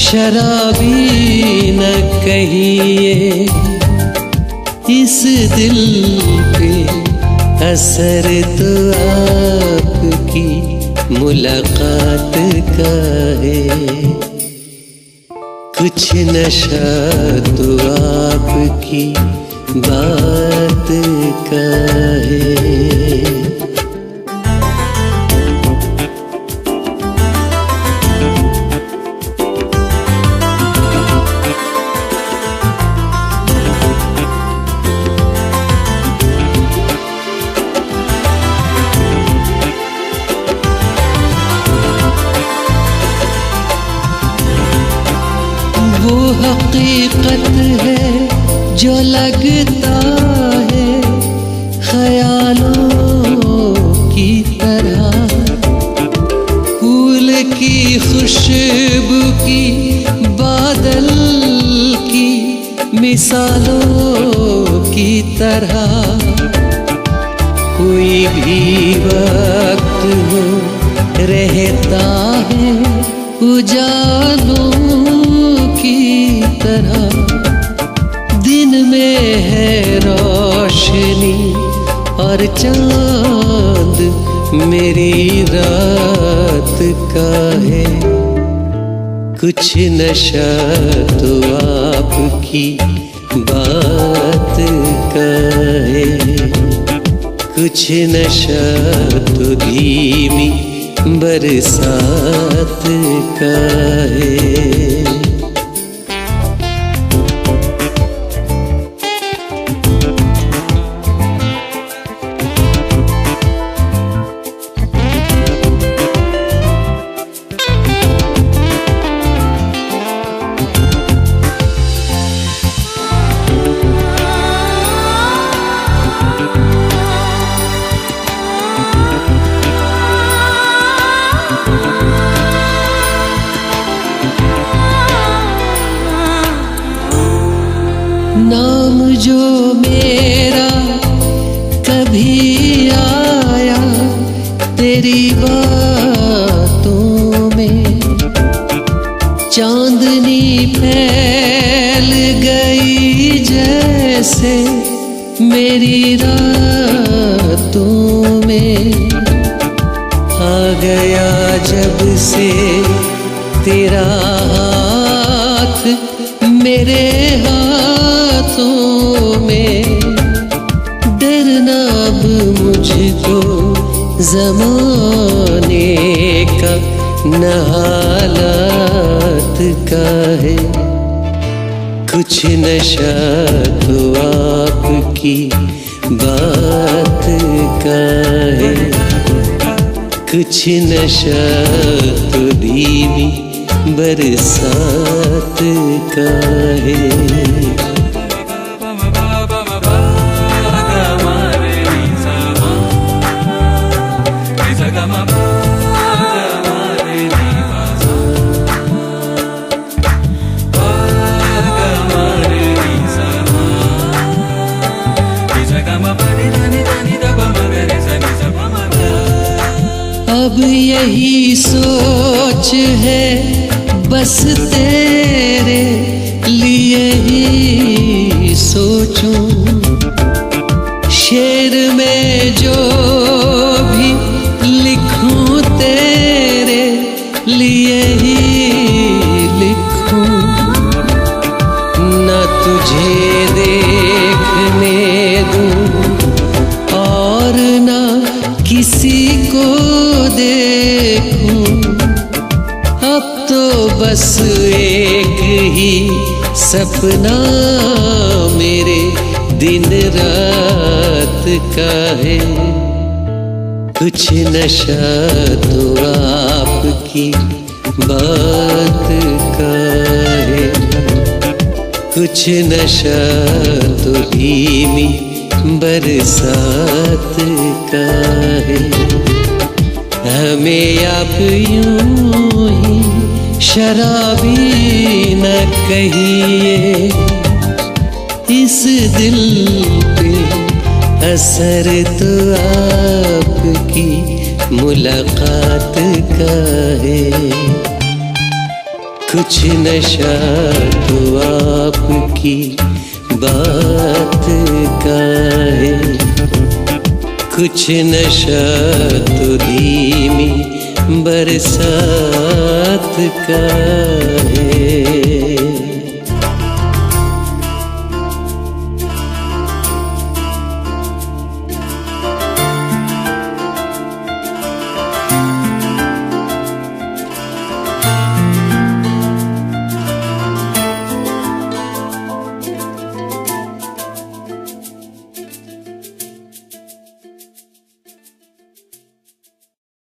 शराबी न कहिए, इस दिल पे असर तो आपकी मुलाकात का है। कुछ नशा तो आपकी बात का है। वो हकीकत है जो लगता है ख्यालों की तरह, फूल की खुशबू की बादल की मिसालों की तरह। कोई भी वक्त हो रहता है उजालों की तरह, दिन में है रोशनी और चांद मेरी रात का है। कुछ नशा तो आपकी बात का है, कुछ नशा तो धीमी बरसात का है। नाम जो मेरा कभी आया तेरी बातों में, चांदनी फैल गई जैसे मेरी रातों में। आ गया जब से तेरा हाथ मेरे हाथों में, डरना अब मुझको ज़माने का न हालात का है। कुछ नशा तो आपकी बात का है, कुछ नशा तो धीमी बरसात का है। अब यही सोच है बस तेरे लिए ही सोचूं, शेर में जो भी लिखूं तेरे लिए ही लिखूं। न तुझे देखने दूं और न किसी को देखूं, अब तो बस एक ही सपना मेरे दिन रात का है। कुछ नशा तो आपकी बात का है, कुछ नशा तो धीमी बरसात का है। हमें आप यूं ही शराबी न कहिए, इस दिल पे असर तो आपकी मुलाकात का है। कुछ नशा तो आपकी बात का है, कुछ नशा तो धीमी बरसात का है।